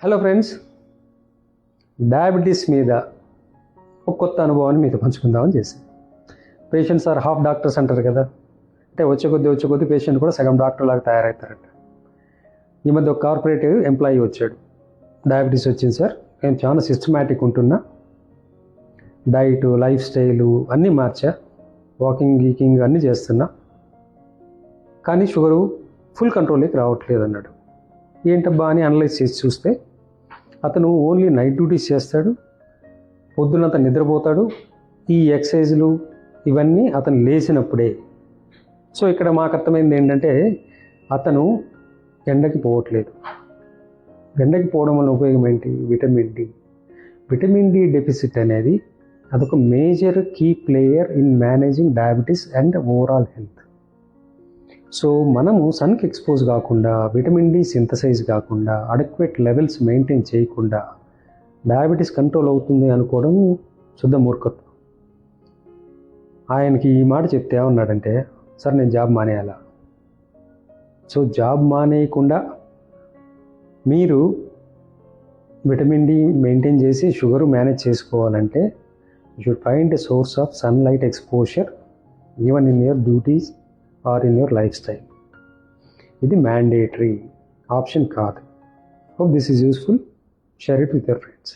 Hello friends, diabetes మీద ఒక కొత్త అనుభవాన్ని మీతో పంచుకుందామని చేశాను. పేషెంట్స్ ఆర్ హాఫ్ డాక్టర్స్ అంటారు కదా, అంటే వచ్చే కొద్దీ పేషెంట్ కూడా సగం డాక్టర్ లాగా తయారవుతారంట. ఈ మధ్య ఒక కార్పొరేట్ ఎంప్లాయీ వచ్చాడు. డయాబెటీస్ వచ్చింది సార్, నేను చాలా సిస్టమేటిక్ ఉంటున్నా, డైట్ లైఫ్ స్టైలు అన్నీ మార్చా, వాకింగ్ అన్నీ చేస్తున్నా, కానీ షుగరు ఫుల్ కంట్రోల్లోకి రావట్లేదు అన్నాడు. ఏంటబ్బా అని అనలైజ్ చేసి చూస్తే అతను ఓన్లీ నైట్ డ్యూటీస్ చేస్తాడు, పొద్దునంత నిద్రపోతాడు, ఈ ఎక్సర్సైజులు ఇవన్నీ అతను లేచినప్పుడే. సో ఇక్కడ మాకు అర్థమైంది ఏంటంటే అతను ఎండకి పోవట్లేదు. ఎండకి పోవడం వల్ల ఉపయోగం ఏంటి? విటమిన్ డి డెఫిసిట్ అనేది అదొక major key player in managing diabetes and overall health. So మనము సన్కి ఎక్స్పోజ్ కాకుండా, విటమిన్ డి సింథసైజ్ కాకుండా, అడక్వేట్ లెవెల్స్ మెయింటైన్ చేయకుండా డయాబెటీస్ కంట్రోల్ అవుతుంది అనుకోవడం శుద్ధ మూర్ఖత్వం. ఆయనకి ఈ మాట చెప్తే ఏమన్నాడంటే, సార్ నేను జాబ్ మానేయాలా? సో జాబ్ మానేయకుండా మీరు విటమిన్ డి మెయింటైన్ చేసి షుగర్ మేనేజ్ చేసుకోవాలంటే you should find a source of sunlight exposure even in your duties or in your lifestyle. ఇది మ్యాండేటరీ ఆప్షన్ కాదు. Hope this is useful. Share it with your friends.